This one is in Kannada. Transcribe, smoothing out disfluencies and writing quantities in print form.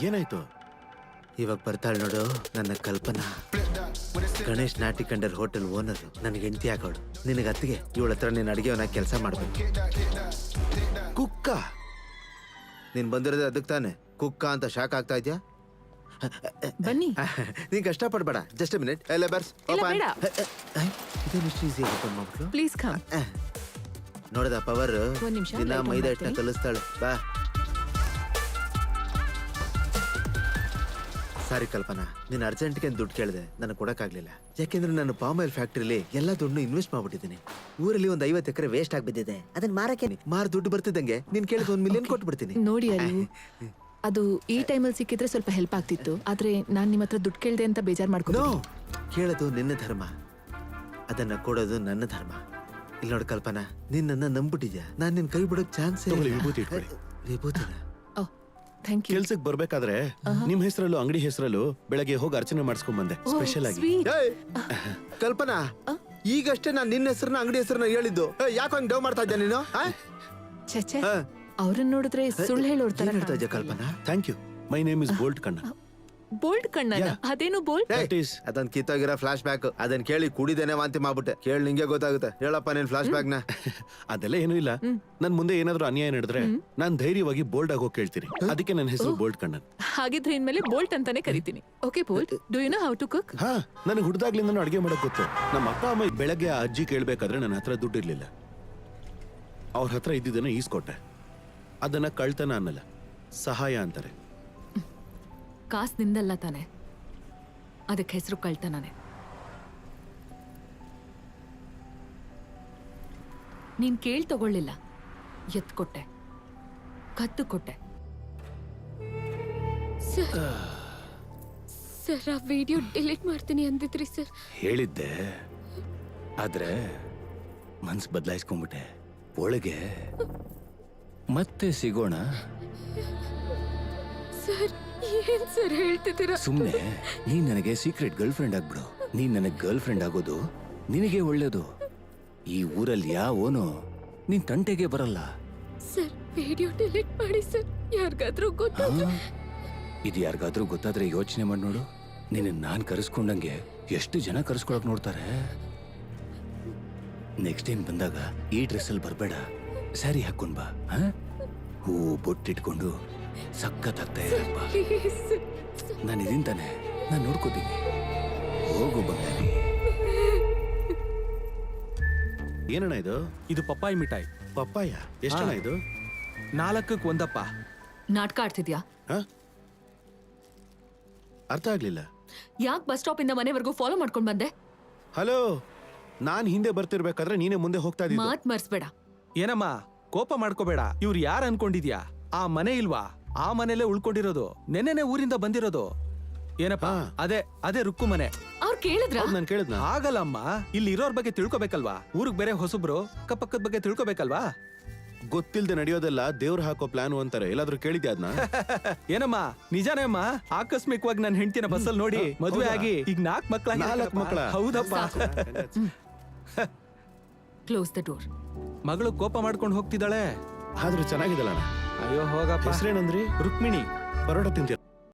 ಏನಾಯ್ತು? ಇವಾಗ ಬರ್ತಾಳೆ ನೋಡು ನನ್ನ ಕಲ್ಪನಾ. ಗಣೇಶ್ ನಾಟಿ ಕಂಡರ್ ಹೋಟೆಲ್ ಓನರ್. ನನಗೆ ಹೆಂಡತಿ ಹಾಕೋಡು. ನಿನಗೆ ಅತ್ತಿಗೆ ಇವಳ ಹತ್ರ ನೀನು ಅಡಿಗೆವನ್ನ ಕೆಲಸ ಮಾಡ್ಬೇಕು. ಕುಕ್ಕ ನೀನ್ ಬಂದಿರೋದು ಅದಕ್ಕೆ ತಾನೆ. ಕುಕ್ಕ ಅಂತ ಶಾಕ್ ಆಗ್ತಾ ಇದ್ಯಾ? ಬನ್ನಿ. ನೀನ್ ಕಷ್ಟ ಪಡ್ಬೇಡ. Just minute. ಬರ್ಸ್ ಪ್ಲೀಸ್ ಕಮ್. ನೋಡದ ಪವರ್. ನಿಮಿಷ ದಿನ ಮೈದಾ ಹಿಟ್ಟನ್ನ ಕಲಿಸ್ತಾಳೆ. ಬಾ. ಸಾರಿ ಕಲ್ಪನಾ, ನೀನ್ ಅರ್ಜೆಂಟ್ಗೆ ದುಡ್ಡು ಕೇಳಿದೆ, ನನಗೆ ಕೊಡಕ್ಕಾಗ್ಲಿಲ್ಲ. ಯಾಕೆಂದ್ರೆ ನಾನು ಪಾಮ್ ಆಯಿಲ್ ಫ್ಯಾಕ್ಟ್ರಿಲಿ ಎಲ್ಲಾ ದುಡ್ಡು ಇನ್ವೆಸ್ಟ್ ಮಾಡ್ಬಿಟ್ಟಿದ್ದೀನಿ. ಊರಲ್ಲಿ ಒಂದು 50 ಎಕರೆ ವೇಸ್ಟ್ ಆಗ್ಬಿದ್ದಿದೆ. ಅದನ್ನ ಮಾರಕ್ಕೆ ಮಾರ್ ದುಡ್ಡು ಬರ್ತಿದ್ದಂಗೆ ನೀನ್ ಕೇಳಿದ 1 ಮಿಲಿಯನ್ ಕೊಟ್ಬಿಡ್ತೀನಿ. ನೋಡಿ ಅಲ್ಲಿ ಅದು ಈ ಟೈಮಲ್ಲಿ ಸಿಕ್ಕಿದ್ರೆ ಸ್ವಲ್ಪ ಹೆಲ್ಪ್ ಆಗ್ತಿತ್ತು. ಆದ್ರೆ ನಾನ್ ನಿಮ್ಮ ಹತ್ರ ದುಡ್ಡು ಕೇಳಿದೆ ಅಂತ ಬೇಜಾರ್ ಮಾಡ್ಕೊಂಡು. ಕೇಳೋದು ನಿನ್ನ ಧರ್ಮ, ಅದನ್ನ ಕೊಡೋದು ನನ್ನ ಧರ್ಮ. ಇಲ್ಲಿ ನೋಡಿ ಕಲ್ಪನಾ, ನೀನ್ ನನ್ನ ನಂಬ್ಬಿಟ್ಟಿದ್ಯಾ. ನಾನ್ ನಿನ್ ಕೈ ಬಿಡೋಕ್ ಚಾನ್ಸ್. ವಿಭೂತಿನ ಕೆಲ್ಸಕ್ಕೆ ಬರ್ಬೇಕಾದ್ರೆ ನಿಮ್ ಹೆಸರಲ್ಲೂ ಅಂಗಡಿ ಹೆಸರಲ್ಲೂ ಬೆಳಗ್ಗೆ ಹೋಗಿ ಅರ್ಚನೆ ಮಾಡಿಸ್ಕೊಂಡ್ ಬಂದೆ ಸ್ಪೆಷಲ್ ಆಗಿ. ಕಲ್ಪನಾ, ಈಗಷ್ಟೇ ನಾನ್ ನಿನ್ನ ಹೆಸರನ್ನ ಅಂಗಡಿ ಹೆಸರನ್ನ ಹೇಳಿದ್ದು. ಯಾಕೆ ಹಂಗ್ ಡವ್ ಮಾಡ್ತಾ ಇದ್ದೆ ನೀನು? ಛೆ, ಅವ್ರನ್ನ ನೋಡಿದ್ರೆ ಸುಳ್ಳು ಹೇಳೋರ್ ತರ ಹೇಳ್ತಾ ಇದ್ಯಾ Kalpana? Thank you. My name is bold Kanna. Bold Kanna? ಅದೇನು ಬೋಲ್ಡ್? ಅದನ್ ಕಿತ್ತೋಗಿರೋ ಫ್ಲಾಶ್ ಬ್ಯಾಕ್. ಅದನ್ ಕೇಳಿ ಕುಡಿದೇನೆ ವಾಂತಿ ಮಾಡ್ಬಿಟ್ಟೆ. ಕೇಳಿ ನಿಂಗೆ ಗೊತ್ತಾಗುತ್ತೆ. ಹೇಳಪ್ಪ ನೀನ್ ಫ್ಲಾಶ್ ಬ್ಯಾಕ್ ನ. ಅದೆಲ್ಲ ಏನೂ ಇಲ್ಲ. ನನ್ ಮುಂದೆ ಏನಾದ್ರು ಅನ್ಯಾಯ ನಡೆದ್ರೆ ನಾನ್ ಧೈರ್ಯವಾಗಿ ಬೋಲ್ಡ್ ಆಗಿ ಹೋಗಿ ಕೇಳ್ತೀನಿ. ಅದಕ್ಕೆ ನನ್ನ ಹೆಸರು ಬೋಲ್ಡ್ ಕಣ್ಣನ್. ಹಾಗಿದ್ರೆ ಇನ್ಮೇಲೆ ಬೋಲ್ಟ್ ಅಂತಾನೆ ಕರಿತೀನಿ. Okay Bolt, do you know how to cook? ಹಾ, ನನಗೆ ಹುಡ್ದಾಗ್ಲಿಂದ ಅಡಿಗೆ ಮಾಡಕ್ ಗೊತ್ತು. ನಮ್ಮ ಅಪ್ಪ ಅಮ್ಮ ಬೆಳಗ್ಗೆ ಆ ಅಜ್ಜಿ ಕೇಳ್ಬೇಕಾದ್ರೆ ನನ್ನ ಹತ್ರ ದುಡ್ಡು ಇರ್ಲಿಲ್ಲ. ಅವ್ರ ಹತ್ರ ಇದ್ದಿದ್ದನ್ನ ಈಸ್ಕೊಟ್ಟೆ. ಅದನ್ನ ಕಳ್ತನ ಅನ್ನಲ್ಲ, ಸಹಾಯ ಅಂತಾರೆ. ಕಾಸ್ ನಿಂದಲ್ಲ ತಾನೆ, ಅದಕ್ಕೆ ಹೆಸರು ಕಳ್ತನಾನೆ. ನೀನ್ ಕೇಳ್ ತಗೊಳ್ಳಿಲ್ಲ, ಎತ್ಕೊಟ್ಟೆ, ಕತ್ತು ಕೊಟ್ಟೆ. ಸರ್, ಆ ವಿಡಿಯೋ ಡಿಲೀಟ್ ಮಾಡ್ತೀನಿ ಅಂದಿದ್ರಿ ಸರ್. ಹೇಳಿದ್ದೆ, ಆದ್ರೆ ಮನ್ಸು ಬದಲಾಯಿಸ್ಕೊಂಡ್ಬಿಟ್ಟೆ. ಒಳಗೆ ಮತ್ತೆ ಸಿಗೋಣ. ಸರ್, ಏನ್ ಸರ್ ಹೇಳ್ತಿದ್ದೀರಾ? ಸುಮ್ನೆ ನೀನ್ ನನಗೆ ಸೀಕ್ರೆಟ್ ಗರ್ಲ್ ಫ್ರೆಂಡ್ ಆಗ್ಬಿಡು. ನೀನ್ ನನಗೆ ಗರ್ಲ್ ಫ್ರೆಂಡ್ ಆಗೋದು ನಿನಗೆ ಒಳ್ಳೇದು. ಈ ಊರಲ್ಲಿ ಯಾವೋನು ನಿನ್ ತಂಟೆಗೆ ಬರಲ್ಲ. ಸರ್, ವಿಡಿಯೋ ಡಿಲೀಟ್ ಮಾಡಿ ಸರ್. ಯಾರಿಗಾದ್ರೂ ಗೊತ್ತಾದ್ರೆ? ಇದು ಯಾರಿಗಾದ್ರೂ ಗೊತ್ತಾದ್ರೆ ಯೋಚನೆ ಮಾಡಿ ನೋಡು. ನಿನ್ನ ನಾನ್ ಕರೆಸ್ಕೊಂಡಂಗೆ ಎಷ್ಟು ಜನ ಕರೆಸ್ಕೊಳಕ್ ನೋಡ್ತಾರೆ. ನೆಕ್ಸ್ಟ್ ಟೈಮ್ ಬಂದಾಗ ಈ ಡ್ರೆಸ್ ಅಲ್ಲಿ ಬರ್ಬೇಡ, ಸ್ಯಾರಿ ಹಾಕೊಂಡ್ ಬಾ. ಹೂ ಬೊಟ್ಟಿಟ್ಕೊಂಡು ಸಖತ್ತಾಗ್ತಾ ಇರಪ್ಪ. ನಾನು ಇದೀನ್ ತಾನೆ, ನಾನು ನೋಡ್ಕೋತೀನಿ. ಹೋಗು ಬಂಗಾರಿ. ಏನಣ್ಣ ಇದು? ಇದು ಪಪ್ಪಾಯಿ ಮಿಠಾಯಿ. ಪಪ್ಪಾಯ ಎಷ್ಟಣ್ಣ ಇದು? 4ಕ್ಕೆ 1. ನಾಟಕ ಆಡ್ತಿದ್ಯಾ? ಅರ್ಥ ಆಗ್ಲಿಲ್ಲ. ಯಾಕೆ ಬಸ್ ಸ್ಟಾಪ್ ಇಂದ ಮನೆವರೆಗೂ ಫಾಲೋ ಮಾಡ್ಕೊಂಡ್ ಬಂದೆ? ಹಲೋ, ನಾನ್ ಹಿಂದೆ ಬರ್ತಿರ್ಬೇಕಾದ್ರೆ ನೀನೇ ಮುಂದೆ ಹೋಗ್ತಾ ಇದ್ದೀಯ. ಮಾತ್ ಮರ್ಸ್ಬೇಡ. ಏನಮ್ಮ, ಕೋಪ ಮಾಡ್ಕೋಬೇಡ. ಇವ್ರು ಯಾರು ಅನ್ಕೊಂಡಿದ್ಯಾ? ಆ ಮನೆ ಇಲ್ವಾ? ಆ ಮನೆಯಲ್ಲೇ ಉಳ್ಕೊಂಡಿರೋದು. ನೆನ್ನೆನೆ ಊರಿಂದ ಬಂದಿರೋದು. ಏನಪ್ಪಾ? ಅದೇ ರುಕ್ಕು ಮನೆ. ಅವ್ರು ಕೇಳಿದ್ರ? ನಾನು ಕೇಳಿದ್ನ? ಆಗಲ್ಲಮ್ಮ, ಇಲ್ಲಿ ಇರೋರ್ ಬಗ್ಗೆ ತಿಳ್ಕೊಬೇಕಲ್ವಾ? ಊರಿಗೆ ಬೇರೆ ಹೊಸಬ್ರು, ಅಕ್ಕಪಕ್ಕದ ಬಗ್ಗೆ ತಿಳ್ಕೊಬೇಕಲ್ವಾ? ಗೊತ್ತಿಲ್ದೆ ನಡೆಯೋದೆಲ್ಲ ದೇವ್ರು ಹಾಕೋ ಪ್ಲಾನ್ ಅಂತಾರೆ. ಎಲ್ಲಾದ್ರೂ ಕೇಳಿದ್ಯಾ ಅದನ್ನ? ಏನಮ್ಮ, ನಿಜಾನೇ ಅಮ್ಮ. ಆಕಸ್ಮಿಕವಾಗಿ ನನ್ನ ಹೆಂಡತಿನ ಬಸ್ಸಲ್ಲಿ ನೋಡಿ ಮದುವೆ ಆಗಿ ಈಗ 4 ಮಕ್ಕಳ. ಹೌದಪ್ಪ. Close the door. ಮಗಳು ಕೋಪ ಮಾಡ್ಕೊಂಡು ಹೋಗ್ತಿದ್ದಾಳೆ. ಆದ್ರೂ ಚೆನ್ನಾಗಿದಲ್ಲ. ಅಯ್ಯೋ ಹೋಗಪ್ಪ. ಹೆಸರೇನಂದ್ರಿ? ರುಕ್ಮಿಣಿ. ಪರೋಟ ತಿಂತೀರ?